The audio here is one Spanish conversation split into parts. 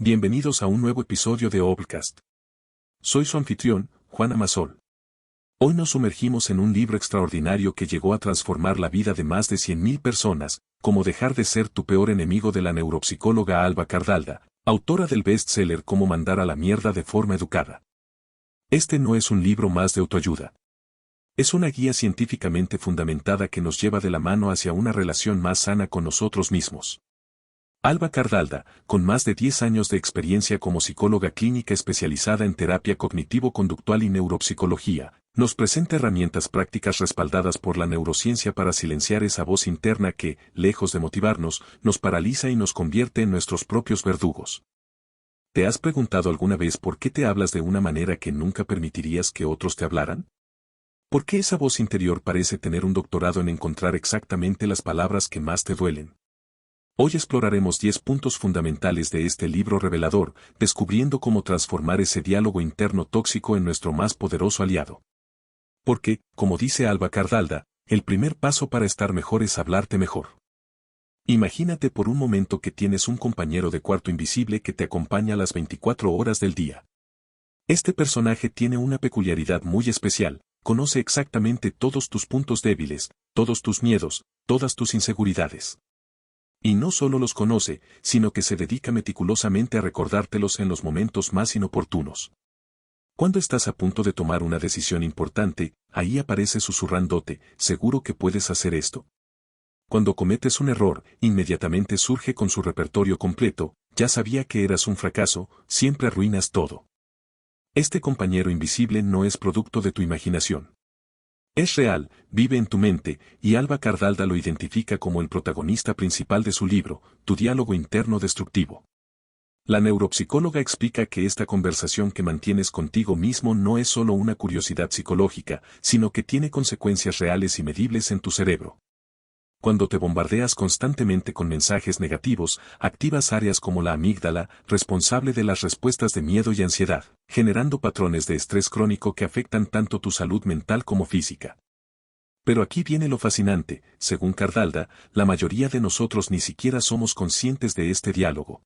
Bienvenidos a un nuevo episodio de Obcast. Soy su anfitrión, Juan Amasol. Hoy nos sumergimos en un libro extraordinario que llegó a transformar la vida de más de 100.000 personas, Cómo dejar de ser tu peor enemigo, de la neuropsicóloga Alba Cardalda, autora del bestseller Cómo mandar a la mierda de forma educada. Este no es un libro más de autoayuda. Es una guía científicamente fundamentada que nos lleva de la mano hacia una relación más sana con nosotros mismos. Alba Cardalda, con más de 10 años de experiencia como psicóloga clínica especializada en terapia cognitivo-conductual y neuropsicología, nos presenta herramientas prácticas respaldadas por la neurociencia para silenciar esa voz interna que, lejos de motivarnos, nos paraliza y nos convierte en nuestros propios verdugos. ¿Te has preguntado alguna vez por qué te hablas de una manera que nunca permitirías que otros te hablaran? ¿Por qué esa voz interior parece tener un doctorado en encontrar exactamente las palabras que más te duelen? Hoy exploraremos 10 puntos fundamentales de este libro revelador, descubriendo cómo transformar ese diálogo interno tóxico en nuestro más poderoso aliado. Porque, como dice Alba Cardalda, el primer paso para estar mejor es hablarte mejor. Imagínate por un momento que tienes un compañero de cuarto invisible que te acompaña las 24 horas del día. Este personaje tiene una peculiaridad muy especial, conoce exactamente todos tus puntos débiles, todos tus miedos, todas tus inseguridades. Y no solo los conoce, sino que se dedica meticulosamente a recordártelos en los momentos más inoportunos. Cuando estás a punto de tomar una decisión importante, ahí aparece susurrándote, ¿seguro que puedes hacer esto? Cuando cometes un error, inmediatamente surge con su repertorio completo, ya sabía que eras un fracaso, siempre arruinas todo. Este compañero invisible no es producto de tu imaginación. Es real, vive en tu mente, y Alba Cardalda lo identifica como el protagonista principal de su libro, Tu diálogo interno destructivo. La neuropsicóloga explica que esta conversación que mantienes contigo mismo no es solo una curiosidad psicológica, sino que tiene consecuencias reales y medibles en tu cerebro. Cuando te bombardeas constantemente con mensajes negativos, activas áreas como la amígdala, responsable de las respuestas de miedo y ansiedad, generando patrones de estrés crónico que afectan tanto tu salud mental como física. Pero aquí viene lo fascinante, según Cardalda, la mayoría de nosotros ni siquiera somos conscientes de este diálogo.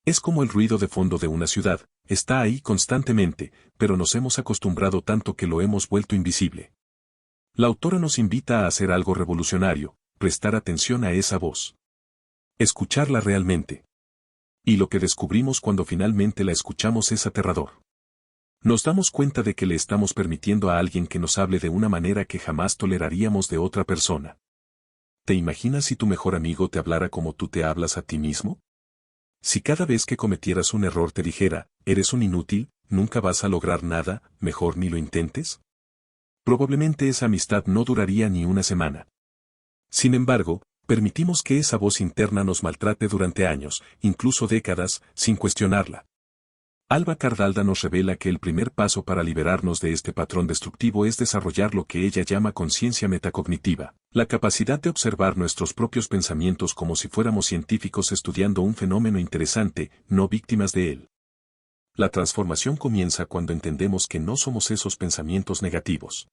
Es como el ruido de fondo de una ciudad, está ahí constantemente, pero nos hemos acostumbrado tanto que lo hemos vuelto invisible. La autora nos invita a hacer algo revolucionario, prestar atención a esa voz. Escucharla realmente. Y lo que descubrimos cuando finalmente la escuchamos es aterrador. Nos damos cuenta de que le estamos permitiendo a alguien que nos hable de una manera que jamás toleraríamos de otra persona. ¿Te imaginas si tu mejor amigo te hablara como tú te hablas a ti mismo? Si cada vez que cometieras un error te dijera, eres un inútil, nunca vas a lograr nada, mejor ni lo intentes. Probablemente esa amistad no duraría ni una semana. Sin embargo, permitimos que esa voz interna nos maltrate durante años, incluso décadas, sin cuestionarla. Alba Cardalda nos revela que el primer paso para liberarnos de este patrón destructivo es desarrollar lo que ella llama conciencia metacognitiva, la capacidad de observar nuestros propios pensamientos como si fuéramos científicos estudiando un fenómeno interesante, no víctimas de él. La transformación comienza cuando entendemos que no somos esos pensamientos negativos.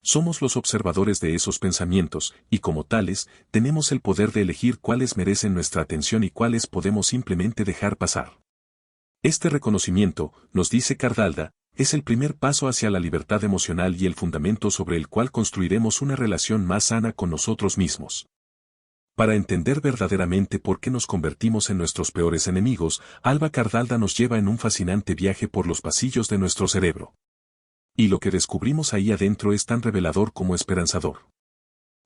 Somos los observadores de esos pensamientos, y como tales, tenemos el poder de elegir cuáles merecen nuestra atención y cuáles podemos simplemente dejar pasar. Este reconocimiento, nos dice Cardalda, es el primer paso hacia la libertad emocional y el fundamento sobre el cual construiremos una relación más sana con nosotros mismos. Para entender verdaderamente por qué nos convertimos en nuestros peores enemigos, Alba Cardalda nos lleva en un fascinante viaje por los pasillos de nuestro cerebro. Y lo que descubrimos ahí adentro es tan revelador como esperanzador.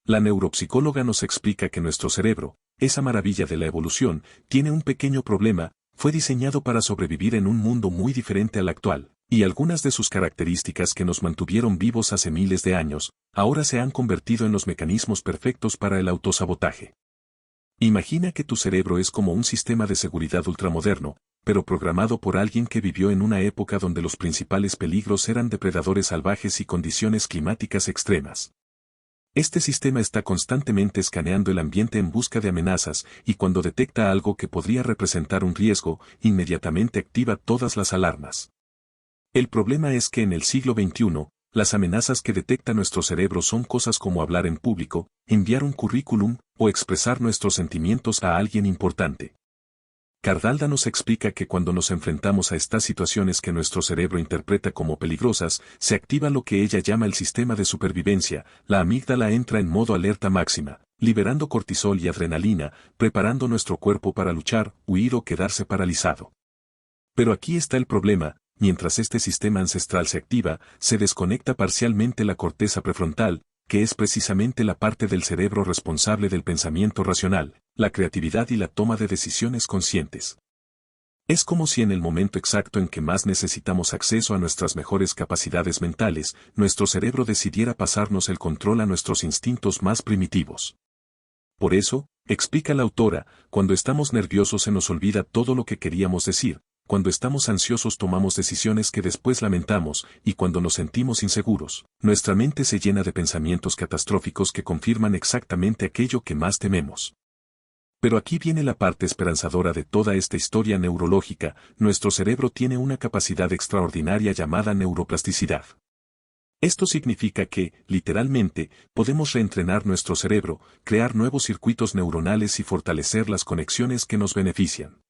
La neuropsicóloga nos explica que nuestro cerebro, esa maravilla de la evolución, tiene un pequeño problema, fue diseñado para sobrevivir en un mundo muy diferente al actual, y algunas de sus características que nos mantuvieron vivos hace miles de años, ahora se han convertido en los mecanismos perfectos para el autosabotaje. Imagina que tu cerebro es como un sistema de seguridad ultramoderno, pero programado por alguien que vivió en una época donde los principales peligros eran depredadores salvajes y condiciones climáticas extremas. Este sistema está constantemente escaneando el ambiente en busca de amenazas, y cuando detecta algo que podría representar un riesgo, inmediatamente activa todas las alarmas. El problema es que en el siglo XXI, las amenazas que detecta nuestro cerebro son cosas como hablar en público, enviar un currículum, o expresar nuestros sentimientos a alguien importante. Cardalda nos explica que cuando nos enfrentamos a estas situaciones que nuestro cerebro interpreta como peligrosas, se activa lo que ella llama el sistema de supervivencia, la amígdala entra en modo alerta máxima, liberando cortisol y adrenalina, preparando nuestro cuerpo para luchar, huir o quedarse paralizado. Pero aquí está el problema: mientras este sistema ancestral se activa, se desconecta parcialmente la corteza prefrontal, que es precisamente la parte del cerebro responsable del pensamiento racional, la creatividad y la toma de decisiones conscientes. Es como si en el momento exacto en que más necesitamos acceso a nuestras mejores capacidades mentales, nuestro cerebro decidiera pasarnos el control a nuestros instintos más primitivos. Por eso, explica la autora, cuando estamos nerviosos se nos olvida todo lo que queríamos decir, cuando estamos ansiosos tomamos decisiones que después lamentamos, y cuando nos sentimos inseguros, nuestra mente se llena de pensamientos catastróficos que confirman exactamente aquello que más tememos. Pero aquí viene la parte esperanzadora de toda esta historia neurológica: nuestro cerebro tiene una capacidad extraordinaria llamada neuroplasticidad. Esto significa que, literalmente, podemos reentrenar nuestro cerebro, crear nuevos circuitos neuronales y fortalecer las conexiones que nos benefician.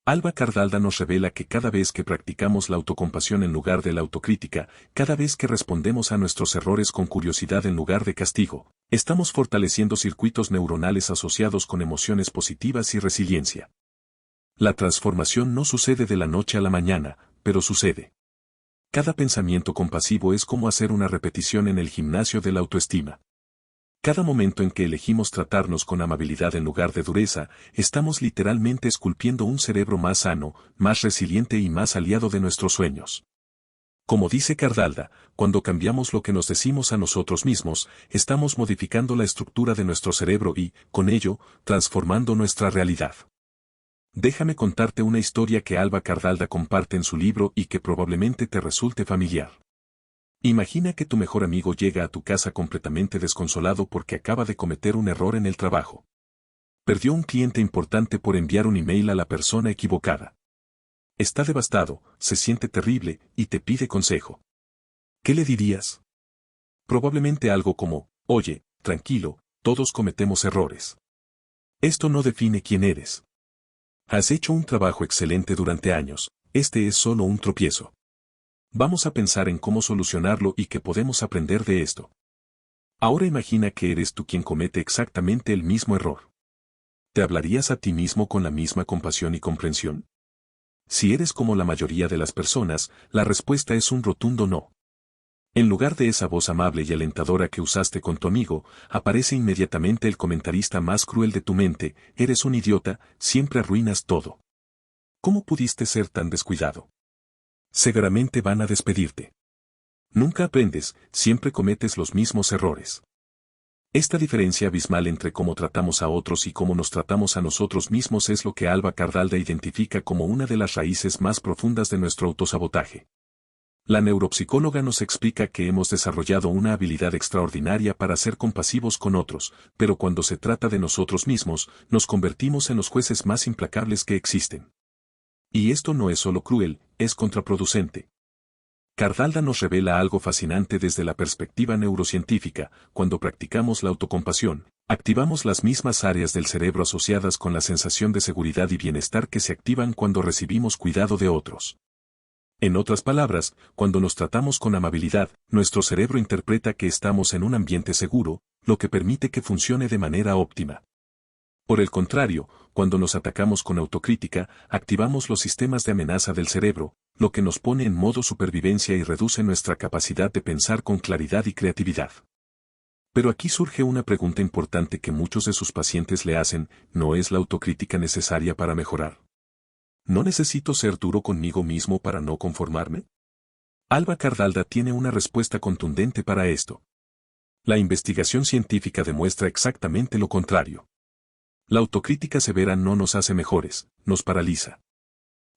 Alba Cardalda nos revela que cada vez que practicamos la autocompasión en lugar de la autocrítica, cada vez que respondemos a nuestros errores con curiosidad en lugar de castigo, estamos fortaleciendo circuitos neuronales asociados con emociones positivas y resiliencia. La transformación no sucede de la noche a la mañana, pero sucede. Cada pensamiento compasivo es como hacer una repetición en el gimnasio de la autoestima. Cada momento en que elegimos tratarnos con amabilidad en lugar de dureza, estamos literalmente esculpiendo un cerebro más sano, más resiliente y más aliado de nuestros sueños. Como dice Cardalda, cuando cambiamos lo que nos decimos a nosotros mismos, estamos modificando la estructura de nuestro cerebro y, con ello, transformando nuestra realidad. Déjame contarte una historia que Alba Cardalda comparte en su libro y que probablemente te resulte familiar. Imagina que tu mejor amigo llega a tu casa completamente desconsolado porque acaba de cometer un error en el trabajo. Perdió un cliente importante por enviar un email a la persona equivocada. Está devastado, se siente terrible y te pide consejo. ¿Qué le dirías? Probablemente algo como: oye, tranquilo, todos cometemos errores. Esto no define quién eres. Has hecho un trabajo excelente durante años, este es solo un tropiezo. Vamos a pensar en cómo solucionarlo y qué podemos aprender de esto. Ahora imagina que eres tú quien comete exactamente el mismo error. ¿Te hablarías a ti mismo con la misma compasión y comprensión? Si eres como la mayoría de las personas, la respuesta es un rotundo no. En lugar de esa voz amable y alentadora que usaste con tu amigo, aparece inmediatamente el comentarista más cruel de tu mente: eres un idiota, siempre arruinas todo. ¿Cómo pudiste ser tan descuidado? Seguramente van a despedirte. Nunca aprendes, siempre cometes los mismos errores. Esta diferencia abismal entre cómo tratamos a otros y cómo nos tratamos a nosotros mismos es lo que Alba Cardalda identifica como una de las raíces más profundas de nuestro autosabotaje. La neuropsicóloga nos explica que hemos desarrollado una habilidad extraordinaria para ser compasivos con otros, pero cuando se trata de nosotros mismos, nos convertimos en los jueces más implacables que existen. Y esto no es solo cruel, es contraproducente. Cardalda nos revela algo fascinante desde la perspectiva neurocientífica: cuando practicamos la autocompasión, activamos las mismas áreas del cerebro asociadas con la sensación de seguridad y bienestar que se activan cuando recibimos cuidado de otros. En otras palabras, cuando nos tratamos con amabilidad, nuestro cerebro interpreta que estamos en un ambiente seguro, lo que permite que funcione de manera óptima. Por el contrario, cuando nos atacamos con autocrítica, activamos los sistemas de amenaza del cerebro, lo que nos pone en modo supervivencia y reduce nuestra capacidad de pensar con claridad y creatividad. Pero aquí surge una pregunta importante que muchos de sus pacientes le hacen: ¿no es la autocrítica necesaria para mejorar? ¿No necesito ser duro conmigo mismo para no conformarme? Alba Cardalda tiene una respuesta contundente para esto. La investigación científica demuestra exactamente lo contrario. La autocrítica severa no nos hace mejores, nos paraliza.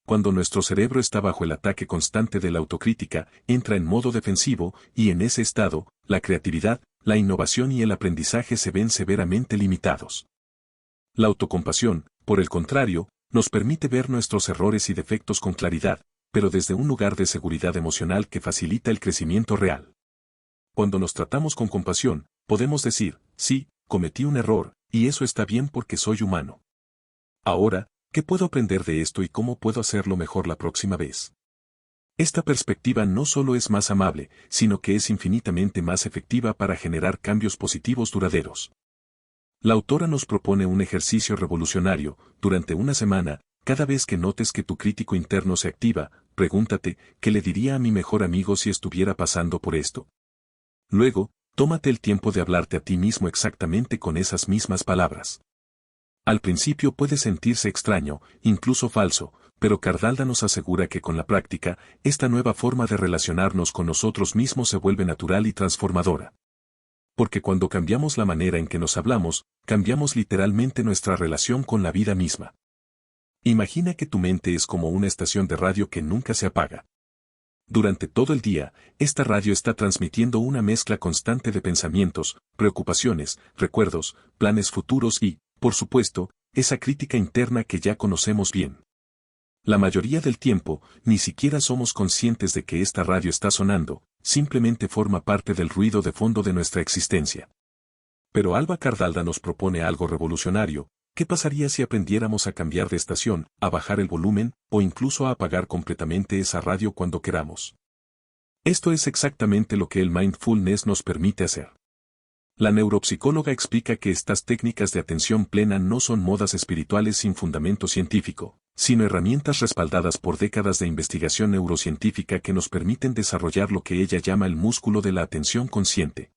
Cuando nuestro cerebro está bajo el ataque constante de la autocrítica, entra en modo defensivo, y en ese estado, la creatividad, la innovación y el aprendizaje se ven severamente limitados. La autocompasión, por el contrario, nos permite ver nuestros errores y defectos con claridad, pero desde un lugar de seguridad emocional que facilita el crecimiento real. Cuando nos tratamos con compasión, podemos decir: sí, cometí un error, y eso está bien porque soy humano. Ahora, ¿Qué puedo aprender de esto y cómo puedo hacerlo mejor la próxima vez? Esta perspectiva no solo es más amable, sino que es infinitamente más efectiva para generar cambios positivos duraderos. La autora nos propone un ejercicio revolucionario. Durante una semana, cada vez que notes que tu crítico interno se activa, pregúntate, ¿qué le diría a mi mejor amigo si estuviera pasando por esto? Luego, tómate el tiempo de hablarte a ti mismo exactamente con esas mismas palabras. Al principio puede sentirse extraño, incluso falso, pero Cardalda nos asegura que con la práctica, esta nueva forma de relacionarnos con nosotros mismos se vuelve natural y transformadora. Porque cuando cambiamos la manera en que nos hablamos, cambiamos literalmente nuestra relación con la vida misma. Imagina que tu mente es como una estación de radio que nunca se apaga. Durante todo el día, esta radio está transmitiendo una mezcla constante de pensamientos, preocupaciones, recuerdos, planes futuros y, por supuesto, esa crítica interna que ya conocemos bien. La mayoría del tiempo, ni siquiera somos conscientes de que esta radio está sonando, simplemente forma parte del ruido de fondo de nuestra existencia. Pero Alba Cardalda nos propone algo revolucionario. ¿Qué pasaría si aprendiéramos a cambiar de estación, a bajar el volumen, o incluso a apagar completamente esa radio cuando queramos? Esto es exactamente lo que el mindfulness nos permite hacer. La neuropsicóloga explica que estas técnicas de atención plena no son modas espirituales sin fundamento científico, sino herramientas respaldadas por décadas de investigación neurocientífica que nos permiten desarrollar lo que ella llama el músculo de la atención consciente.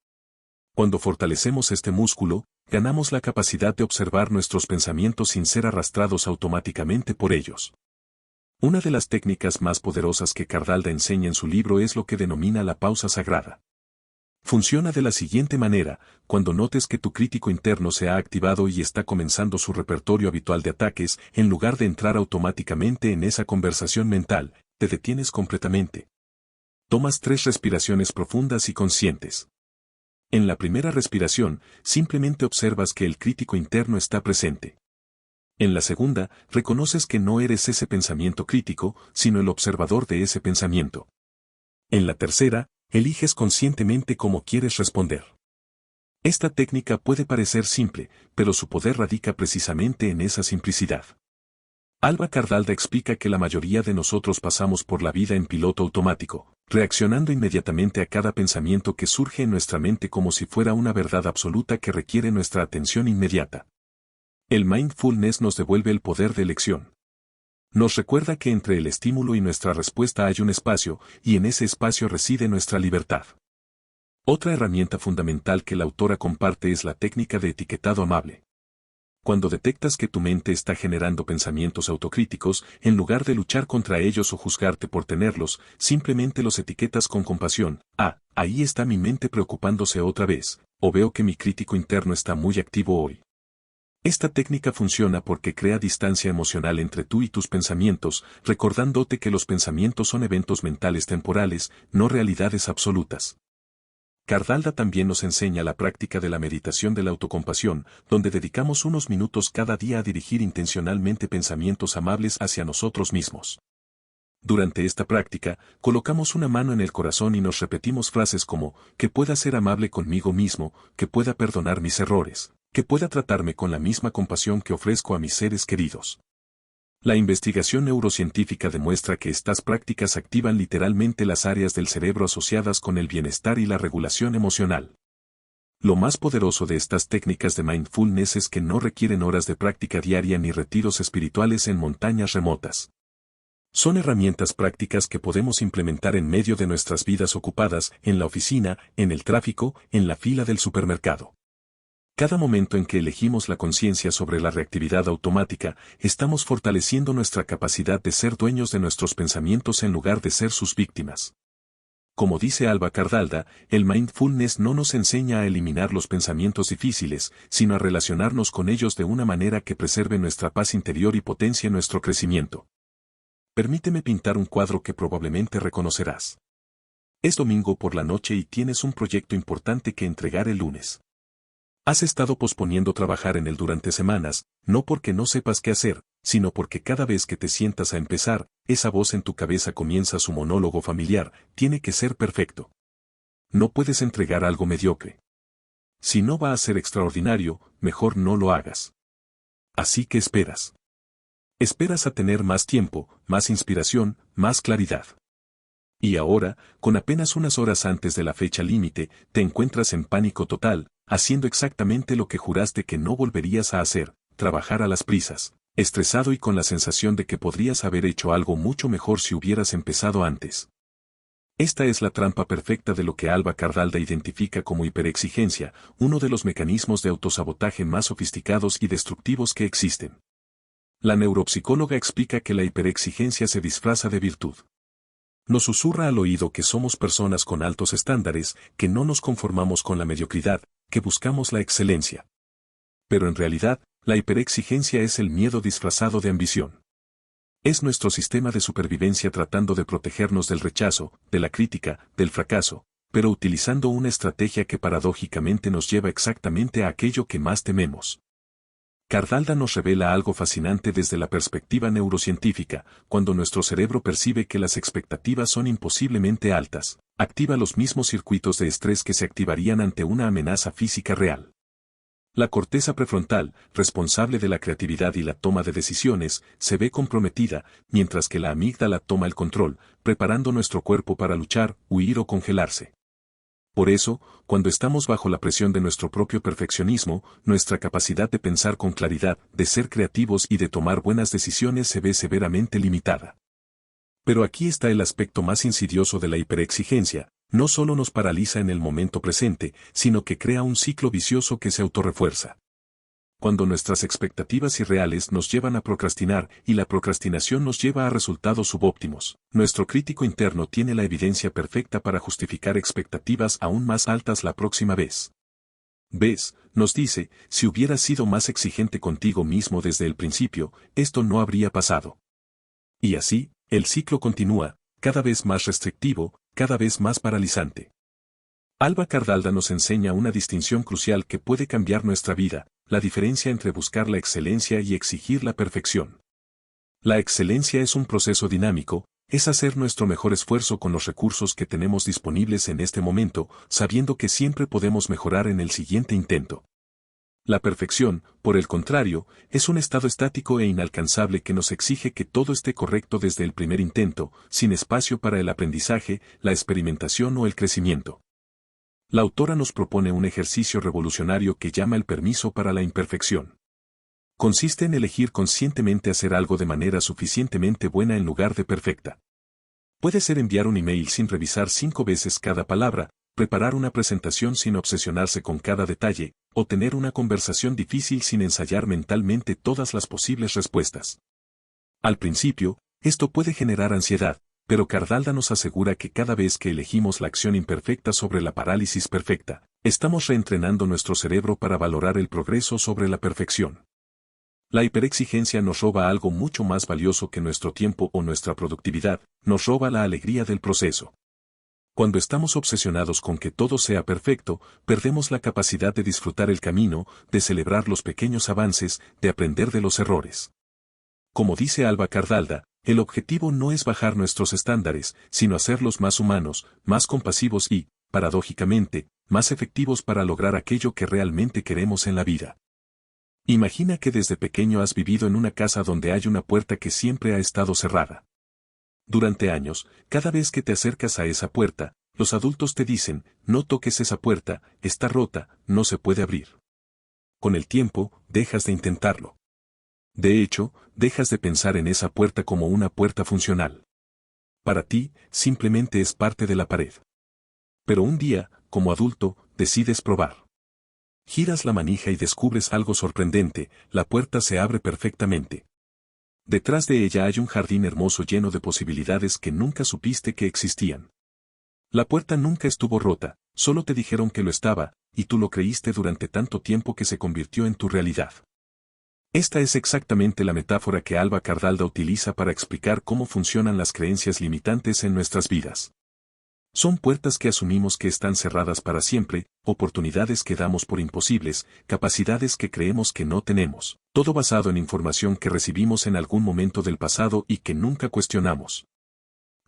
Cuando fortalecemos este músculo, ganamos la capacidad de observar nuestros pensamientos sin ser arrastrados automáticamente por ellos. Una de las técnicas más poderosas que Cardalda enseña en su libro es lo que denomina la pausa sagrada. Funciona de la siguiente manera: cuando notes que tu crítico interno se ha activado y está comenzando su repertorio habitual de ataques, en lugar de entrar automáticamente en esa conversación mental, te detienes completamente. Tomas 3 respiraciones profundas y conscientes. En la primera respiración, simplemente observas que el crítico interno está presente. En la segunda, reconoces que no eres ese pensamiento crítico, sino el observador de ese pensamiento. En la tercera, eliges conscientemente cómo quieres responder. Esta técnica puede parecer simple, pero su poder radica precisamente en esa simplicidad. Alba Cardalda explica que la mayoría de nosotros pasamos por la vida en piloto automático, reaccionando inmediatamente a cada pensamiento que surge en nuestra mente como si fuera una verdad absoluta que requiere nuestra atención inmediata. El mindfulness nos devuelve el poder de elección. Nos recuerda que entre el estímulo y nuestra respuesta hay un espacio, y en ese espacio reside nuestra libertad. Otra herramienta fundamental que la autora comparte es la técnica de etiquetado amable. Cuando detectas que tu mente está generando pensamientos autocríticos, en lugar de luchar contra ellos o juzgarte por tenerlos, simplemente los etiquetas con compasión. Ah, ahí está mi mente preocupándose otra vez, o veo que mi crítico interno está muy activo hoy. Esta técnica funciona porque crea distancia emocional entre tú y tus pensamientos, recordándote que los pensamientos son eventos mentales temporales, no realidades absolutas. Cardalda también nos enseña la práctica de la meditación de la autocompasión, donde dedicamos unos minutos cada día a dirigir intencionalmente pensamientos amables hacia nosotros mismos. Durante esta práctica, colocamos una mano en el corazón y nos repetimos frases como, que pueda ser amable conmigo mismo, que pueda perdonar mis errores, que pueda tratarme con la misma compasión que ofrezco a mis seres queridos. La investigación neurocientífica demuestra que estas prácticas activan literalmente las áreas del cerebro asociadas con el bienestar y la regulación emocional. Lo más poderoso de estas técnicas de mindfulness es que no requieren horas de práctica diaria ni retiros espirituales en montañas remotas. Son herramientas prácticas que podemos implementar en medio de nuestras vidas ocupadas, en la oficina, en el tráfico, en la fila del supermercado. Cada momento en que elegimos la conciencia sobre la reactividad automática, estamos fortaleciendo nuestra capacidad de ser dueños de nuestros pensamientos en lugar de ser sus víctimas. Como dice Alba Cardalda, el mindfulness no nos enseña a eliminar los pensamientos difíciles, sino a relacionarnos con ellos de una manera que preserve nuestra paz interior y potencie nuestro crecimiento. Permíteme pintar un cuadro que probablemente reconocerás. Es domingo por la noche y tienes un proyecto importante que entregar el lunes. Has estado posponiendo trabajar en él durante semanas, no porque no sepas qué hacer, sino porque cada vez que te sientas a empezar, esa voz en tu cabeza comienza su monólogo familiar: tiene que ser perfecto. No puedes entregar algo mediocre. Si no va a ser extraordinario, mejor no lo hagas. Así que esperas. Esperas a tener más tiempo, más inspiración, más claridad. Y ahora, con apenas unas horas antes de la fecha límite, te encuentras en pánico total, haciendo exactamente lo que juraste que no volverías a hacer, trabajar a las prisas, estresado y con la sensación de que podrías haber hecho algo mucho mejor si hubieras empezado antes. Esta es la trampa perfecta de lo que Alba Cardalda identifica como hiperexigencia, uno de los mecanismos de autosabotaje más sofisticados y destructivos que existen. La neuropsicóloga explica que la hiperexigencia se disfraza de virtud. Nos susurra al oído que somos personas con altos estándares, que no nos conformamos con la mediocridad, que buscamos la excelencia. Pero en realidad, la hiperexigencia es el miedo disfrazado de ambición. Es nuestro sistema de supervivencia tratando de protegernos del rechazo, de la crítica, del fracaso, pero utilizando una estrategia que paradójicamente nos lleva exactamente a aquello que más tememos. Cardalda nos revela algo fascinante desde la perspectiva neurocientífica: cuando nuestro cerebro percibe que las expectativas son imposiblemente altas, activa los mismos circuitos de estrés que se activarían ante una amenaza física real. La corteza prefrontal, responsable de la creatividad y la toma de decisiones, se ve comprometida, mientras que la amígdala toma el control, preparando nuestro cuerpo para luchar, huir o congelarse. Por eso, cuando estamos bajo la presión de nuestro propio perfeccionismo, nuestra capacidad de pensar con claridad, de ser creativos y de tomar buenas decisiones se ve severamente limitada. Pero aquí está el aspecto más insidioso de la hiperexigencia: no solo nos paraliza en el momento presente, sino que crea un ciclo vicioso que se autorrefuerza. Cuando nuestras expectativas irreales nos llevan a procrastinar y la procrastinación nos lleva a resultados subóptimos, nuestro crítico interno tiene la evidencia perfecta para justificar expectativas aún más altas la próxima vez. ¿Ves?, nos dice, si hubieras sido más exigente contigo mismo desde el principio, esto no habría pasado. Y así, el ciclo continúa, cada vez más restrictivo, cada vez más paralizante. Alba Cardalda nos enseña una distinción crucial que puede cambiar nuestra vida: la diferencia entre buscar la excelencia y exigir la perfección. La excelencia es un proceso dinámico, es hacer nuestro mejor esfuerzo con los recursos que tenemos disponibles en este momento, sabiendo que siempre podemos mejorar en el siguiente intento. La perfección, por el contrario, es un estado estático e inalcanzable que nos exige que todo esté correcto desde el primer intento, sin espacio para el aprendizaje, la experimentación o el crecimiento. La autora nos propone un ejercicio revolucionario que llama el permiso para la imperfección. Consiste en elegir conscientemente hacer algo de manera suficientemente buena en lugar de perfecta. Puede ser enviar un email sin revisar 5 veces cada palabra, preparar una presentación sin obsesionarse con cada detalle, o tener una conversación difícil sin ensayar mentalmente todas las posibles respuestas. Al principio, esto puede generar ansiedad, pero Cardalda nos asegura que cada vez que elegimos la acción imperfecta sobre la parálisis perfecta, estamos reentrenando nuestro cerebro para valorar el progreso sobre la perfección. La hiperexigencia nos roba algo mucho más valioso que nuestro tiempo o nuestra productividad: nos roba la alegría del proceso. Cuando estamos obsesionados con que todo sea perfecto, perdemos la capacidad de disfrutar el camino, de celebrar los pequeños avances, de aprender de los errores. Como dice Alba Cardalda, el objetivo no es bajar nuestros estándares, sino hacerlos más humanos, más compasivos y, paradójicamente, más efectivos para lograr aquello que realmente queremos en la vida. Imagina que desde pequeño has vivido en una casa donde hay una puerta que siempre ha estado cerrada. Durante años, cada vez que te acercas a esa puerta, los adultos te dicen: no toques esa puerta, está rota, no se puede abrir. Con el tiempo, dejas de intentarlo. De hecho, dejas de pensar en esa puerta como una puerta funcional. Para ti, simplemente es parte de la pared. Pero un día, como adulto, decides probar. Giras la manija y descubres algo sorprendente: la puerta se abre perfectamente. Detrás de ella hay un jardín hermoso lleno de posibilidades que nunca supiste que existían. La puerta nunca estuvo rota, solo te dijeron que lo estaba, y tú lo creíste durante tanto tiempo que se convirtió en tu realidad. Esta es exactamente la metáfora que Alba Cardalda utiliza para explicar cómo funcionan las creencias limitantes en nuestras vidas. Son puertas que asumimos que están cerradas para siempre, oportunidades que damos por imposibles, capacidades que creemos que no tenemos, todo basado en información que recibimos en algún momento del pasado y que nunca cuestionamos.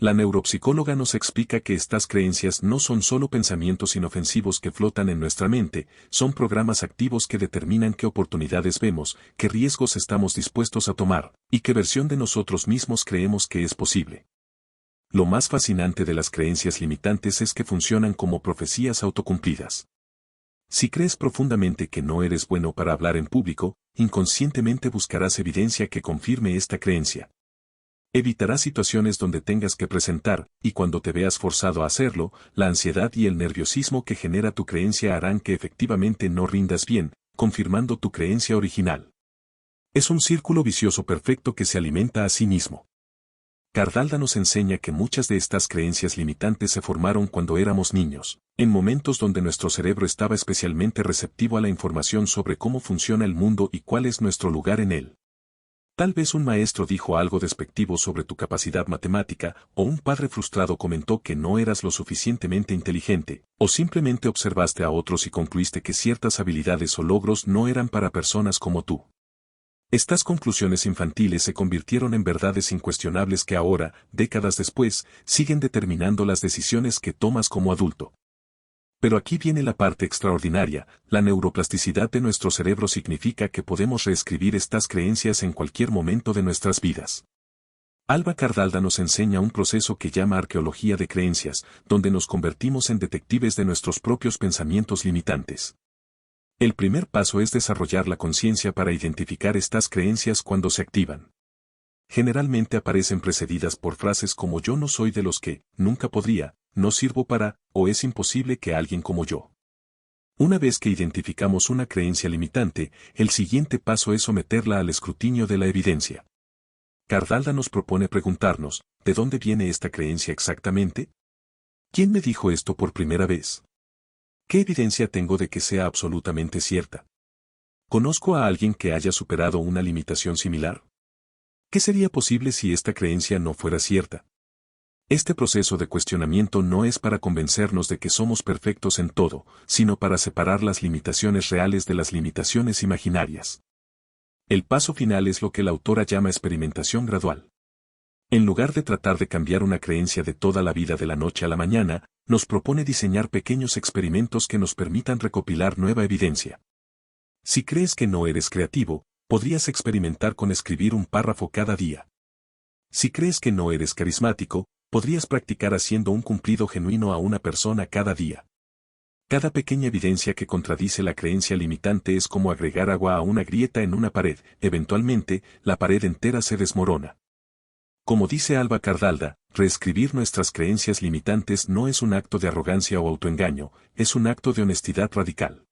La neuropsicóloga nos explica que estas creencias no son solo pensamientos inofensivos que flotan en nuestra mente, son programas activos que determinan qué oportunidades vemos, qué riesgos estamos dispuestos a tomar, y qué versión de nosotros mismos creemos que es posible. Lo más fascinante de las creencias limitantes es que funcionan como profecías autocumplidas. Si crees profundamente que no eres bueno para hablar en público, inconscientemente buscarás evidencia que confirme esta creencia. Evitarás situaciones donde tengas que presentar, y cuando te veas forzado a hacerlo, la ansiedad y el nerviosismo que genera tu creencia harán que efectivamente no rindas bien, confirmando tu creencia original. Es un círculo vicioso perfecto que se alimenta a sí mismo. Cardalda nos enseña que muchas de estas creencias limitantes se formaron cuando éramos niños, en momentos donde nuestro cerebro estaba especialmente receptivo a la información sobre cómo funciona el mundo y cuál es nuestro lugar en él. Tal vez un maestro dijo algo despectivo sobre tu capacidad matemática, o un padre frustrado comentó que no eras lo suficientemente inteligente, o simplemente observaste a otros y concluiste que ciertas habilidades o logros no eran para personas como tú. Estas conclusiones infantiles se convirtieron en verdades incuestionables que ahora, décadas después, siguen determinando las decisiones que tomas como adulto. Pero aquí viene la parte extraordinaria, la neuroplasticidad de nuestro cerebro significa que podemos reescribir estas creencias en cualquier momento de nuestras vidas. Alba Cardalda nos enseña un proceso que llama arqueología de creencias, donde nos convertimos en detectives de nuestros propios pensamientos limitantes. El primer paso es desarrollar la conciencia para identificar estas creencias cuando se activan. Generalmente aparecen precedidas por frases como yo no soy de los que, nunca podría, no sirvo para, o es imposible que alguien como yo. Una vez que identificamos una creencia limitante, el siguiente paso es someterla al escrutinio de la evidencia. Cardalda nos propone preguntarnos, ¿de dónde viene esta creencia exactamente? ¿Quién me dijo esto por primera vez? ¿Qué evidencia tengo de que sea absolutamente cierta? ¿Conozco a alguien que haya superado una limitación similar? ¿Qué sería posible si esta creencia no fuera cierta? Este proceso de cuestionamiento no es para convencernos de que somos perfectos en todo, sino para separar las limitaciones reales de las limitaciones imaginarias. El paso final es lo que la autora llama experimentación gradual. En lugar de tratar de cambiar una creencia de toda la vida de la noche a la mañana, nos propone diseñar pequeños experimentos que nos permitan recopilar nueva evidencia. Si crees que no eres creativo, podrías experimentar con escribir un párrafo cada día. Si crees que no eres carismático, podrías practicar haciendo un cumplido genuino a una persona cada día. Cada pequeña evidencia que contradice la creencia limitante es como agregar agua a una grieta en una pared, eventualmente, la pared entera se desmorona. Como dice Alba Cardalda, reescribir nuestras creencias limitantes no es un acto de arrogancia o autoengaño, es un acto de honestidad radical.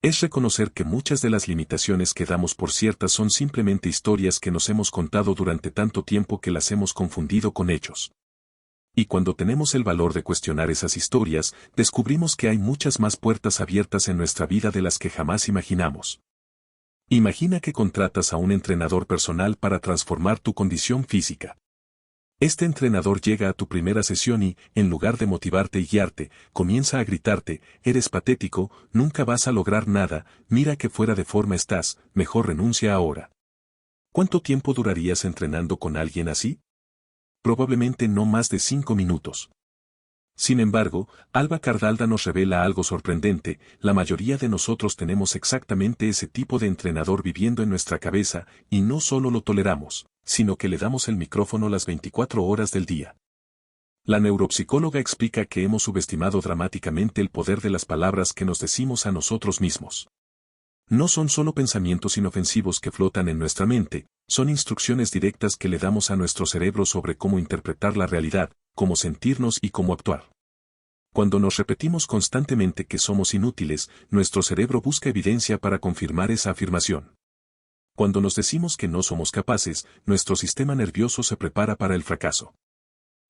Es reconocer que muchas de las limitaciones que damos por ciertas son simplemente historias que nos hemos contado durante tanto tiempo que las hemos confundido con hechos. Y cuando tenemos el valor de cuestionar esas historias, descubrimos que hay muchas más puertas abiertas en nuestra vida de las que jamás imaginamos. Imagina que contratas a un entrenador personal para transformar tu condición física. Este entrenador llega a tu primera sesión y, en lugar de motivarte y guiarte, comienza a gritarte, eres patético, nunca vas a lograr nada, mira qué fuera de forma estás, mejor renuncia ahora. ¿Cuánto tiempo durarías entrenando con alguien así? Probablemente no más de 5 minutos. Sin embargo, Alba Cardalda nos revela algo sorprendente, la mayoría de nosotros tenemos exactamente ese tipo de entrenador viviendo en nuestra cabeza, y no solo lo toleramos, sino que le damos el micrófono las 24 horas del día. La neuropsicóloga explica que hemos subestimado dramáticamente el poder de las palabras que nos decimos a nosotros mismos. No son solo pensamientos inofensivos que flotan en nuestra mente, son instrucciones directas que le damos a nuestro cerebro sobre cómo interpretar la realidad, cómo sentirnos y cómo actuar. Cuando nos repetimos constantemente que somos inútiles, nuestro cerebro busca evidencia para confirmar esa afirmación. Cuando nos decimos que no somos capaces, nuestro sistema nervioso se prepara para el fracaso.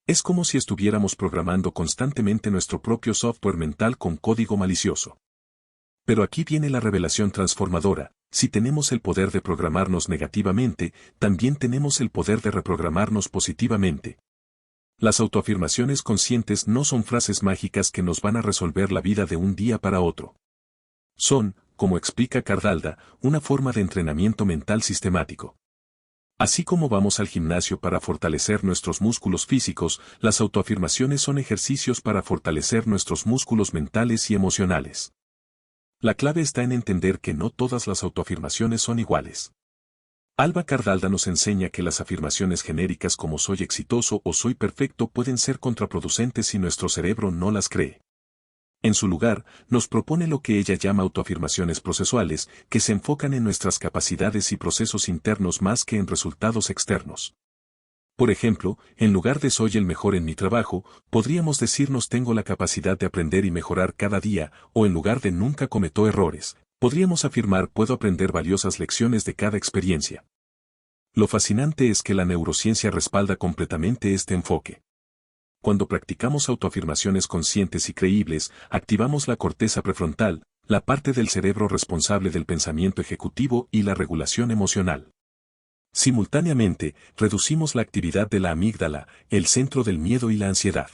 Es como si estuviéramos programando constantemente nuestro propio software mental con código malicioso. Pero aquí viene la revelación transformadora, si tenemos el poder de programarnos negativamente, también tenemos el poder de reprogramarnos positivamente. Las autoafirmaciones conscientes no son frases mágicas que nos van a resolver la vida de un día para otro. Son, como explica Cardalda, una forma de entrenamiento mental sistemático. Así como vamos al gimnasio para fortalecer nuestros músculos físicos, las autoafirmaciones son ejercicios para fortalecer nuestros músculos mentales y emocionales. La clave está en entender que no todas las autoafirmaciones son iguales. Alba Cardalda nos enseña que las afirmaciones genéricas como soy exitoso o soy perfecto pueden ser contraproducentes si nuestro cerebro no las cree. En su lugar, nos propone lo que ella llama autoafirmaciones procesuales, que se enfocan en nuestras capacidades y procesos internos más que en resultados externos. Por ejemplo, en lugar de soy el mejor en mi trabajo, podríamos decirnos tengo la capacidad de aprender y mejorar cada día, o en lugar de nunca cometo errores, podríamos afirmar puedo aprender valiosas lecciones de cada experiencia. Lo fascinante es que la neurociencia respalda completamente este enfoque. Cuando practicamos autoafirmaciones conscientes y creíbles, activamos la corteza prefrontal, la parte del cerebro responsable del pensamiento ejecutivo y la regulación emocional. Simultáneamente, reducimos la actividad de la amígdala, el centro del miedo y la ansiedad.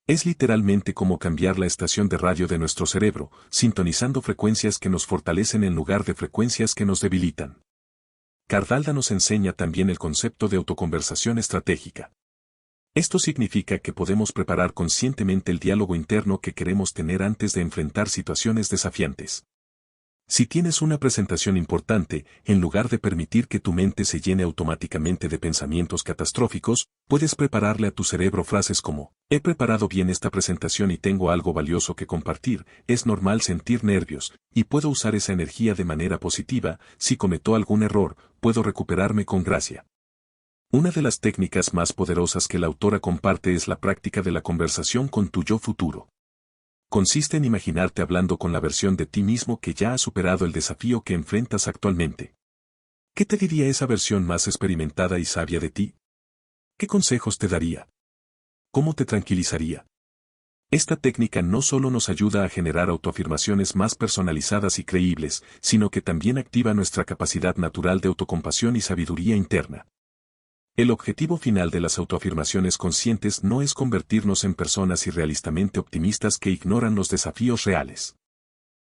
Es literalmente como cambiar la estación de radio de nuestro cerebro, sintonizando frecuencias que nos fortalecen en lugar de frecuencias que nos debilitan. Cardalda nos enseña también el concepto de autoconversación estratégica. Esto significa que podemos preparar conscientemente el diálogo interno que queremos tener antes de enfrentar situaciones desafiantes. Si tienes una presentación importante, en lugar de permitir que tu mente se llene automáticamente de pensamientos catastróficos, puedes prepararle a tu cerebro frases como, he preparado bien esta presentación y tengo algo valioso que compartir, es normal sentir nervios, y puedo usar esa energía de manera positiva, si cometo algún error, puedo recuperarme con gracia. Una de las técnicas más poderosas que la autora comparte es la práctica de la conversación con tu yo futuro. Consiste en imaginarte hablando con la versión de ti mismo que ya ha superado el desafío que enfrentas actualmente. ¿Qué te diría esa versión más experimentada y sabia de ti? ¿Qué consejos te daría? ¿Cómo te tranquilizaría? Esta técnica no solo nos ayuda a generar autoafirmaciones más personalizadas y creíbles, sino que también activa nuestra capacidad natural de autocompasión y sabiduría interna. El objetivo final de las autoafirmaciones conscientes no es convertirnos en personas irrealistamente optimistas que ignoran los desafíos reales.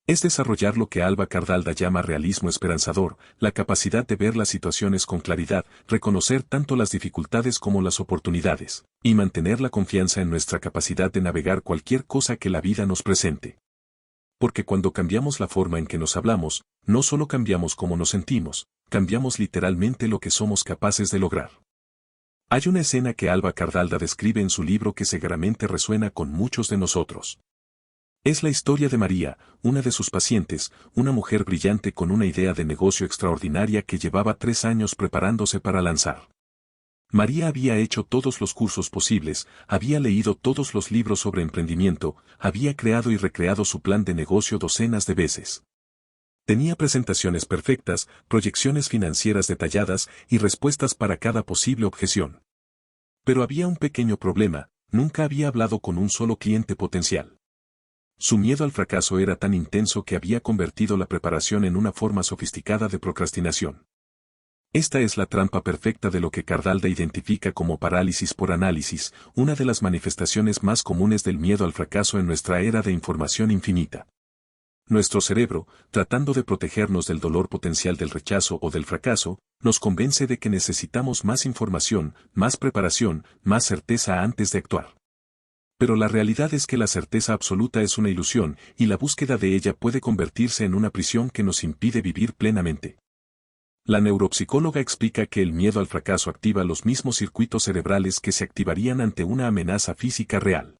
Es desarrollar lo que Alba Cardalda llama realismo esperanzador, la capacidad de ver las situaciones con claridad, reconocer tanto las dificultades como las oportunidades, y mantener la confianza en nuestra capacidad de navegar cualquier cosa que la vida nos presente. Porque cuando cambiamos la forma en que nos hablamos, no solo cambiamos cómo nos sentimos, cambiamos literalmente lo que somos capaces de lograr. Hay una escena que Alba Cardalda describe en su libro que seguramente resuena con muchos de nosotros. Es la historia de María, una de sus pacientes, una mujer brillante con una idea de negocio extraordinaria que llevaba 3 años preparándose para lanzar. María había hecho todos los cursos posibles, había leído todos los libros sobre emprendimiento, había creado y recreado su plan de negocio docenas de veces. Tenía presentaciones perfectas, proyecciones financieras detalladas y respuestas para cada posible objeción. Pero había un pequeño problema, nunca había hablado con un solo cliente potencial. Su miedo al fracaso era tan intenso que había convertido la preparación en una forma sofisticada de procrastinación. Esta es la trampa perfecta de lo que Cardalda identifica como parálisis por análisis, una de las manifestaciones más comunes del miedo al fracaso en nuestra era de información infinita. Nuestro cerebro, tratando de protegernos del dolor potencial del rechazo o del fracaso, nos convence de que necesitamos más información, más preparación, más certeza antes de actuar. Pero la realidad es que la certeza absoluta es una ilusión, y la búsqueda de ella puede convertirse en una prisión que nos impide vivir plenamente. La neuropsicóloga explica que el miedo al fracaso activa los mismos circuitos cerebrales que se activarían ante una amenaza física real.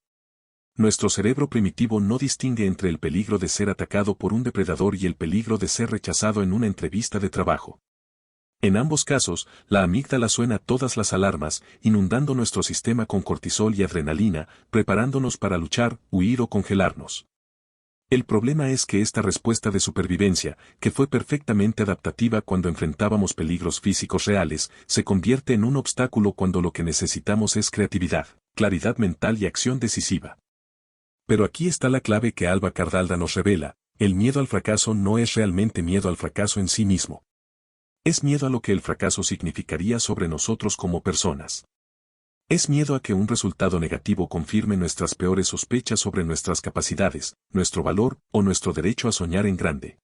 Nuestro cerebro primitivo no distingue entre el peligro de ser atacado por un depredador y el peligro de ser rechazado en una entrevista de trabajo. En ambos casos, la amígdala suena todas las alarmas, inundando nuestro sistema con cortisol y adrenalina, preparándonos para luchar, huir o congelarnos. El problema es que esta respuesta de supervivencia, que fue perfectamente adaptativa cuando enfrentábamos peligros físicos reales, se convierte en un obstáculo cuando lo que necesitamos es creatividad, claridad mental y acción decisiva. Pero aquí está la clave que Alba Cardalda nos revela, el miedo al fracaso no es realmente miedo al fracaso en sí mismo. Es miedo a lo que el fracaso significaría sobre nosotros como personas. Es miedo a que un resultado negativo confirme nuestras peores sospechas sobre nuestras capacidades, nuestro valor o nuestro derecho a soñar en grande.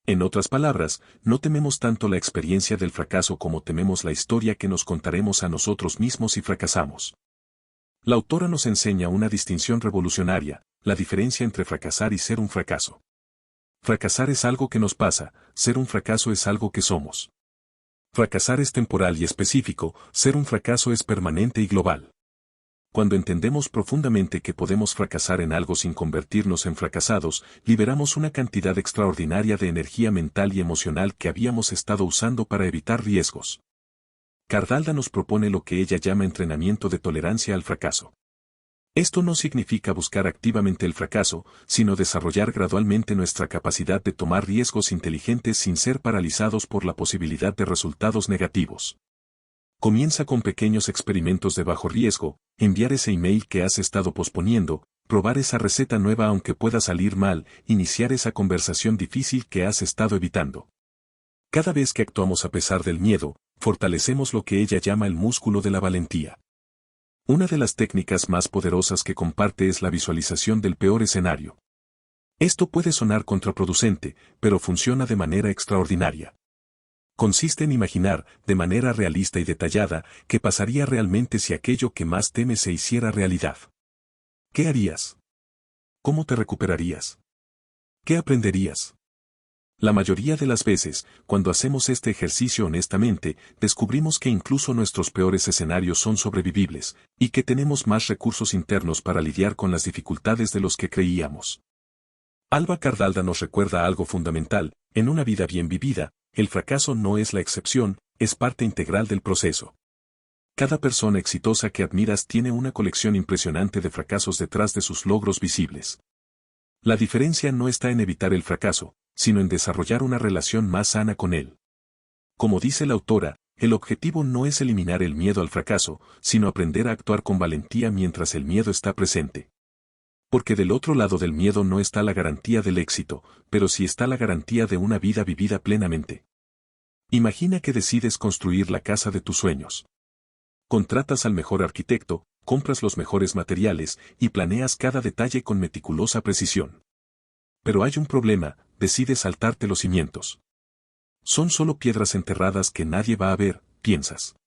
En otras palabras, no tememos tanto la experiencia del fracaso como tememos la historia que nos contaremos a nosotros mismos si fracasamos. La autora nos enseña una distinción revolucionaria, la diferencia entre fracasar y ser un fracaso. Fracasar es algo que nos pasa, ser un fracaso es algo que somos. Fracasar es temporal y específico, ser un fracaso es permanente y global. Cuando entendemos profundamente que podemos fracasar en algo sin convertirnos en fracasados, liberamos una cantidad extraordinaria de energía mental y emocional que habíamos estado usando para evitar riesgos. Cardalda nos propone lo que ella llama entrenamiento de tolerancia al fracaso. Esto no significa buscar activamente el fracaso, sino desarrollar gradualmente nuestra capacidad de tomar riesgos inteligentes sin ser paralizados por la posibilidad de resultados negativos. Comienza con pequeños experimentos de bajo riesgo, enviar ese email que has estado posponiendo, probar esa receta nueva aunque pueda salir mal, iniciar esa conversación difícil que has estado evitando. Cada vez que actuamos a pesar del miedo, fortalecemos lo que ella llama el músculo de la valentía. Una de las técnicas más poderosas que comparte es la visualización del peor escenario. Esto puede sonar contraproducente, pero funciona de manera extraordinaria. Consiste en imaginar, de manera realista y detallada, qué pasaría realmente si aquello que más temes se hiciera realidad. ¿Qué harías? ¿Cómo te recuperarías? ¿Qué aprenderías? La mayoría de las veces, cuando hacemos este ejercicio honestamente, descubrimos que incluso nuestros peores escenarios son sobrevivibles, y que tenemos más recursos internos para lidiar con las dificultades de los que creíamos. Alba Cardalda nos recuerda algo fundamental: en una vida bien vivida, el fracaso no es la excepción, es parte integral del proceso. Cada persona exitosa que admiras tiene una colección impresionante de fracasos detrás de sus logros visibles. La diferencia no está en evitar el fracaso, sino en desarrollar una relación más sana con él. Como dice la autora, el objetivo no es eliminar el miedo al fracaso, sino aprender a actuar con valentía mientras el miedo está presente. Porque del otro lado del miedo no está la garantía del éxito, pero sí está la garantía de una vida vivida plenamente. Imagina que decides construir la casa de tus sueños. Contratas al mejor arquitecto, compras los mejores materiales y planeas cada detalle con meticulosa precisión. Pero hay un problema: decides saltarte los cimientos. Son solo piedras enterradas que nadie va a ver, piensas.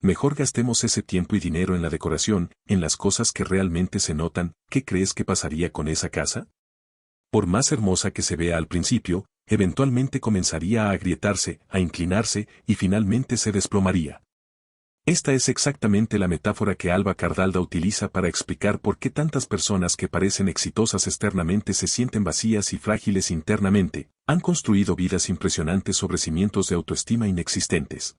Mejor gastemos ese tiempo y dinero en la decoración, en las cosas que realmente se notan. ¿Qué crees que pasaría con esa casa? Por más hermosa que se vea al principio, eventualmente comenzaría a agrietarse, a inclinarse, y finalmente se desplomaría. Esta es exactamente la metáfora que Alba Cardalda utiliza para explicar por qué tantas personas que parecen exitosas externamente se sienten vacías y frágiles internamente. Han construido vidas impresionantes sobre cimientos de autoestima inexistentes.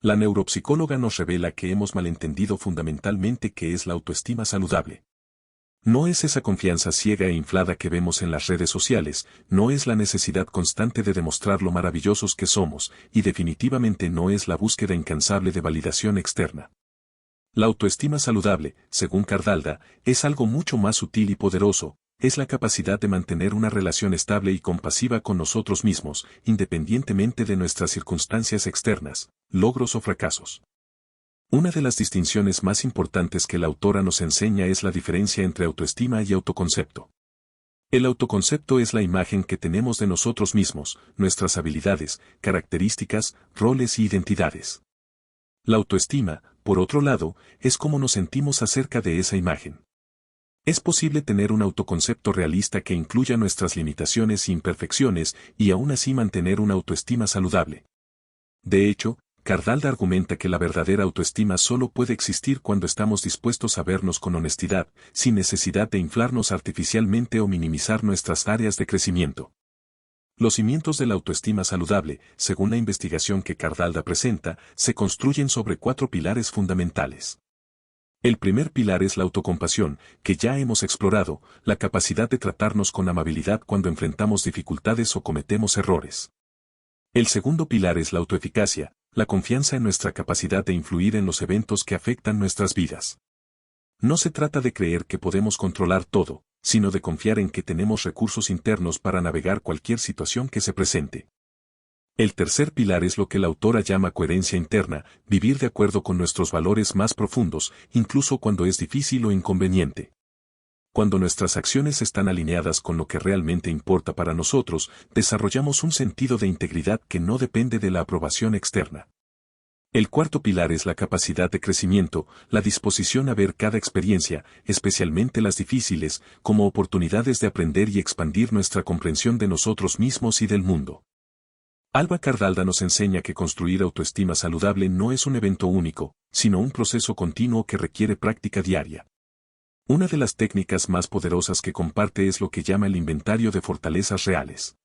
La neuropsicóloga nos revela que hemos malentendido fundamentalmente qué es la autoestima saludable. No es esa confianza ciega e inflada que vemos en las redes sociales, no es la necesidad constante de demostrar lo maravillosos que somos, y definitivamente no es la búsqueda incansable de validación externa. La autoestima saludable, según Cardalda, es algo mucho más sutil y poderoso: es la capacidad de mantener una relación estable y compasiva con nosotros mismos, independientemente de nuestras circunstancias externas, logros o fracasos. Una de las distinciones más importantes que la autora nos enseña es la diferencia entre autoestima y autoconcepto. El autoconcepto es la imagen que tenemos de nosotros mismos, nuestras habilidades, características, roles y identidades. La autoestima, por otro lado, es cómo nos sentimos acerca de esa imagen. Es posible tener un autoconcepto realista que incluya nuestras limitaciones e imperfecciones y aún así mantener una autoestima saludable. De hecho, Cardalda argumenta que la verdadera autoestima solo puede existir cuando estamos dispuestos a vernos con honestidad, sin necesidad de inflarnos artificialmente o minimizar nuestras áreas de crecimiento. Los cimientos de la autoestima saludable, según la investigación que Cardalda presenta, se construyen sobre 4 pilares fundamentales. El primer pilar es la autocompasión, que ya hemos explorado, la capacidad de tratarnos con amabilidad cuando enfrentamos dificultades o cometemos errores. El segundo pilar es la autoeficacia, la confianza en nuestra capacidad de influir en los eventos que afectan nuestras vidas. No se trata de creer que podemos controlar todo, sino de confiar en que tenemos recursos internos para navegar cualquier situación que se presente. El tercer pilar es lo que la autora llama coherencia interna, vivir de acuerdo con nuestros valores más profundos, incluso cuando es difícil o inconveniente. Cuando nuestras acciones están alineadas con lo que realmente importa para nosotros, desarrollamos un sentido de integridad que no depende de la aprobación externa. El cuarto pilar es la capacidad de crecimiento, la disposición a ver cada experiencia, especialmente las difíciles, como oportunidades de aprender y expandir nuestra comprensión de nosotros mismos y del mundo. Alba Cardalda nos enseña que construir autoestima saludable no es un evento único, sino un proceso continuo que requiere práctica diaria. Una de las técnicas más poderosas que comparte es lo que llama el inventario de fortalezas reales.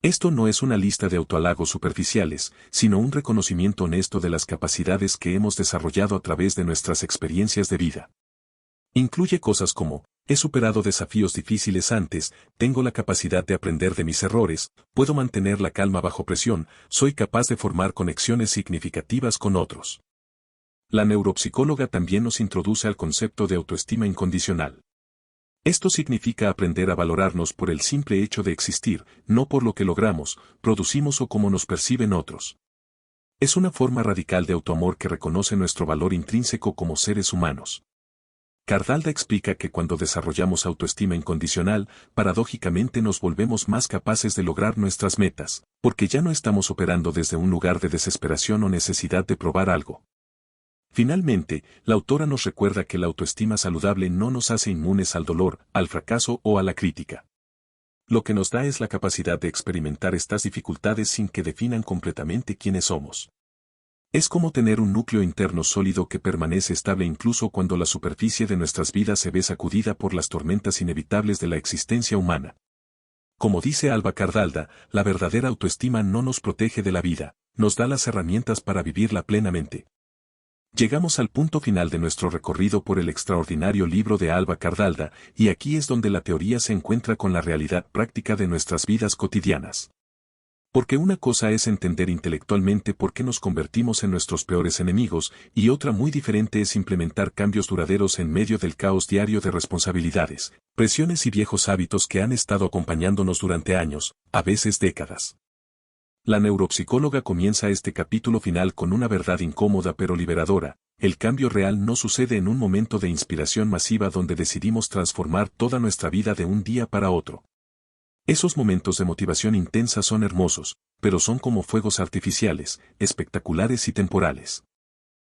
Esto no es una lista de autohalagos superficiales, sino un reconocimiento honesto de las capacidades que hemos desarrollado a través de nuestras experiencias de vida. Incluye cosas como: he superado desafíos difíciles antes, tengo la capacidad de aprender de mis errores, puedo mantener la calma bajo presión, soy capaz de formar conexiones significativas con otros. La neuropsicóloga también nos introduce al concepto de autoestima incondicional. Esto significa aprender a valorarnos por el simple hecho de existir, no por lo que logramos, producimos o cómo nos perciben otros. Es una forma radical de autoamor que reconoce nuestro valor intrínseco como seres humanos. Cardalda explica que cuando desarrollamos autoestima incondicional, paradójicamente nos volvemos más capaces de lograr nuestras metas, porque ya no estamos operando desde un lugar de desesperación o necesidad de probar algo. Finalmente, la autora nos recuerda que la autoestima saludable no nos hace inmunes al dolor, al fracaso o a la crítica. Lo que nos da es la capacidad de experimentar estas dificultades sin que definan completamente quiénes somos. Es como tener un núcleo interno sólido que permanece estable incluso cuando la superficie de nuestras vidas se ve sacudida por las tormentas inevitables de la existencia humana. Como dice Alba Cardalda, la verdadera autoestima no nos protege de la vida, nos da las herramientas para vivirla plenamente. Llegamos al punto final de nuestro recorrido por el extraordinario libro de Alba Cardalda, y aquí es donde la teoría se encuentra con la realidad práctica de nuestras vidas cotidianas. Porque una cosa es entender intelectualmente por qué nos convertimos en nuestros peores enemigos, y otra muy diferente es implementar cambios duraderos en medio del caos diario de responsabilidades, presiones y viejos hábitos que han estado acompañándonos durante años, a veces décadas. La neuropsicóloga comienza este capítulo final con una verdad incómoda pero liberadora: el cambio real no sucede en un momento de inspiración masiva donde decidimos transformar toda nuestra vida de un día para otro. Esos momentos de motivación intensa son hermosos, pero son como fuegos artificiales, espectaculares y temporales.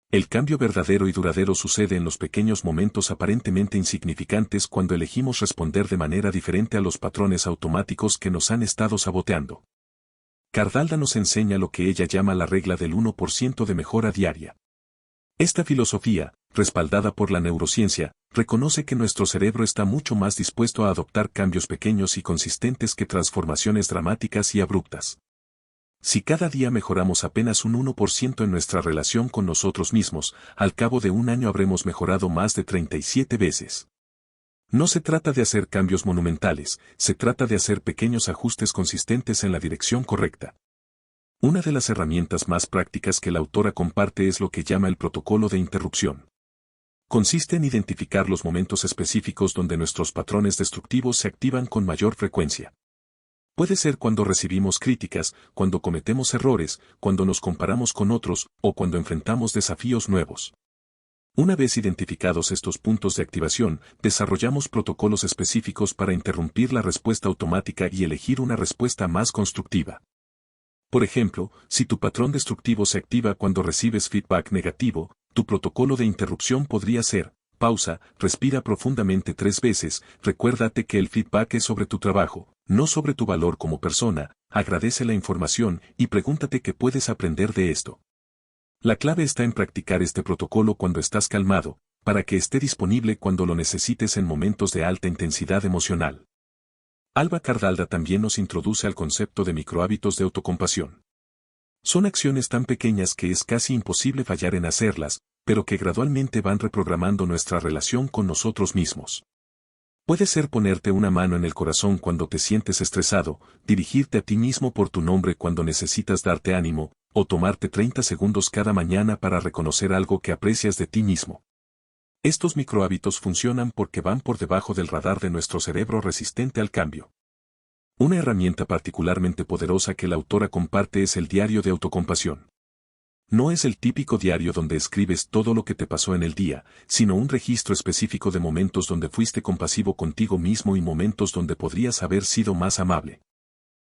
El cambio verdadero y duradero sucede en los pequeños momentos aparentemente insignificantes cuando elegimos responder de manera diferente a los patrones automáticos que nos han estado saboteando. Cardalda nos enseña lo que ella llama la regla del 1% de mejora diaria. Esta filosofía, respaldada por la neurociencia, reconoce que nuestro cerebro está mucho más dispuesto a adoptar cambios pequeños y consistentes que transformaciones dramáticas y abruptas. Si cada día mejoramos apenas un 1% en nuestra relación con nosotros mismos, al cabo de un año habremos mejorado más de 37 veces. No se trata de hacer cambios monumentales, se trata de hacer pequeños ajustes consistentes en la dirección correcta. Una de las herramientas más prácticas que la autora comparte es lo que llama el protocolo de interrupción. Consiste en identificar los momentos específicos donde nuestros patrones destructivos se activan con mayor frecuencia. Puede ser cuando recibimos críticas, cuando cometemos errores, cuando nos comparamos con otros, o cuando enfrentamos desafíos nuevos. Una vez identificados estos puntos de activación, desarrollamos protocolos específicos para interrumpir la respuesta automática y elegir una respuesta más constructiva. Por ejemplo, si tu patrón destructivo se activa cuando recibes feedback negativo, tu protocolo de interrupción podría ser: pausa, respira profundamente 3 veces, recuérdate que el feedback es sobre tu trabajo, no sobre tu valor como persona, agradece la información y pregúntate qué puedes aprender de esto. La clave está en practicar este protocolo cuando estás calmado, para que esté disponible cuando lo necesites en momentos de alta intensidad emocional. Alba Cardalda también nos introduce al concepto de microhábitos de autocompasión. Son acciones tan pequeñas que es casi imposible fallar en hacerlas, pero que gradualmente van reprogramando nuestra relación con nosotros mismos. Puede ser ponerte una mano en el corazón cuando te sientes estresado, dirigirte a ti mismo por tu nombre cuando necesitas darte ánimo, o tomarte 30 segundos cada mañana para reconocer algo que aprecias de ti mismo. Estos microhábitos funcionan porque van por debajo del radar de nuestro cerebro resistente al cambio. Una herramienta particularmente poderosa que la autora comparte es el diario de autocompasión. No es el típico diario donde escribes todo lo que te pasó en el día, sino un registro específico de momentos donde fuiste compasivo contigo mismo y momentos donde podrías haber sido más amable.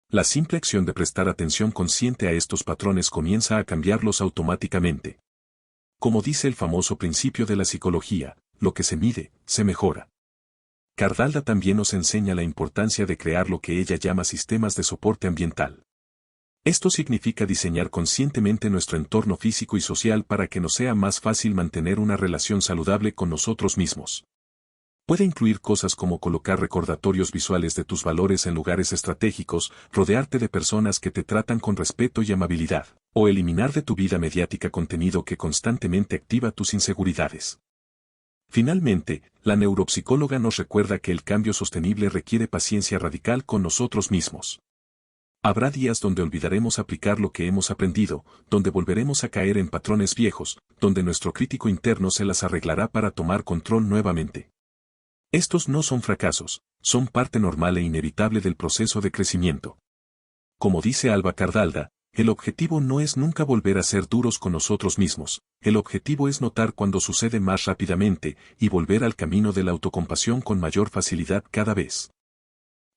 La simple acción de prestar atención consciente a estos patrones comienza a cambiarlos automáticamente. Como dice el famoso principio de la psicología, lo que se mide, se mejora. Cardalda también nos enseña la importancia de crear lo que ella llama sistemas de soporte ambiental. Esto significa diseñar conscientemente nuestro entorno físico y social para que nos sea más fácil mantener una relación saludable con nosotros mismos. Puede incluir cosas como colocar recordatorios visuales de tus valores en lugares estratégicos, rodearte de personas que te tratan con respeto y amabilidad, o eliminar de tu vida mediática contenido que constantemente activa tus inseguridades. Finalmente, la neuropsicóloga nos recuerda que el cambio sostenible requiere paciencia radical con nosotros mismos. Habrá días donde olvidaremos aplicar lo que hemos aprendido, donde volveremos a caer en patrones viejos, donde nuestro crítico interno se las arreglará para tomar control nuevamente. Estos no son fracasos, son parte normal e inevitable del proceso de crecimiento. Como dice Alba Cardalda, el objetivo no es nunca volver a ser duros con nosotros mismos, el objetivo es notar cuando sucede más rápidamente y volver al camino de la autocompasión con mayor facilidad cada vez.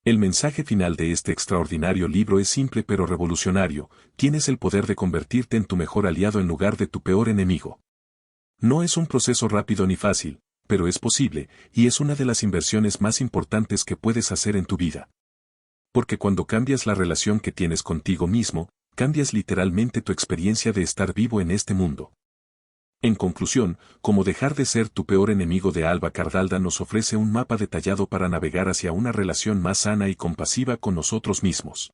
El mensaje final de este extraordinario libro es simple pero revolucionario: tienes el poder de convertirte en tu mejor aliado en lugar de tu peor enemigo. No es un proceso rápido ni fácil, pero es posible, y es una de las inversiones más importantes que puedes hacer en tu vida. Porque cuando cambias la relación que tienes contigo mismo, cambias literalmente tu experiencia de estar vivo en este mundo. En conclusión, Cómo dejar de ser tu peor enemigo de Alba Cardalda nos ofrece un mapa detallado para navegar hacia una relación más sana y compasiva con nosotros mismos.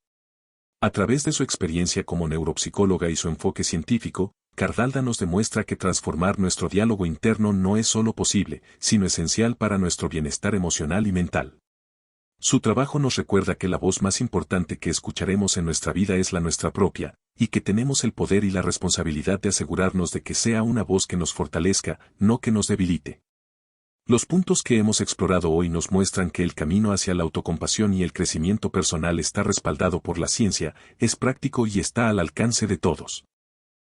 A través de su experiencia como neuropsicóloga y su enfoque científico, Cardalda nos demuestra que transformar nuestro diálogo interno no es solo posible, sino esencial para nuestro bienestar emocional y mental. Su trabajo nos recuerda que la voz más importante que escucharemos en nuestra vida es la nuestra propia, y que tenemos el poder y la responsabilidad de asegurarnos de que sea una voz que nos fortalezca, no que nos debilite. Los puntos que hemos explorado hoy nos muestran que el camino hacia la autocompasión y el crecimiento personal está respaldado por la ciencia, es práctico y está al alcance de todos.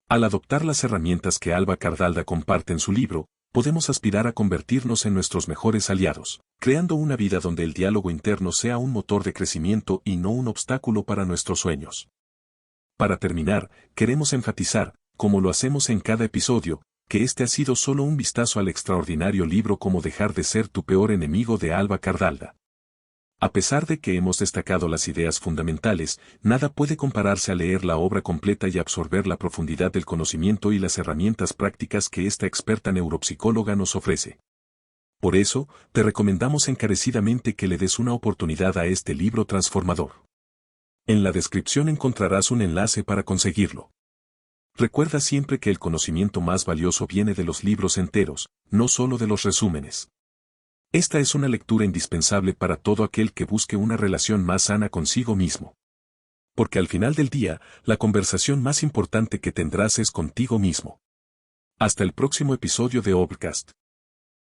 Al adoptar las herramientas que Alba Cardalda comparte en su libro, podemos aspirar a convertirnos en nuestros mejores aliados, creando una vida donde el diálogo interno sea un motor de crecimiento y no un obstáculo para nuestros sueños. Para terminar, queremos enfatizar, como lo hacemos en cada episodio, que este ha sido solo un vistazo al extraordinario libro Cómo dejar de ser tu peor enemigo de Alba Cardalda. A pesar de que hemos destacado las ideas fundamentales, nada puede compararse a leer la obra completa y absorber la profundidad del conocimiento y las herramientas prácticas que esta experta neuropsicóloga nos ofrece. Por eso, te recomendamos encarecidamente que le des una oportunidad a este libro transformador. En la descripción encontrarás un enlace para conseguirlo. Recuerda siempre que el conocimiento más valioso viene de los libros enteros, no solo de los resúmenes. Esta es una lectura indispensable para todo aquel que busque una relación más sana consigo mismo. Porque al final del día, la conversación más importante que tendrás es contigo mismo. Hasta el próximo episodio de Obcast.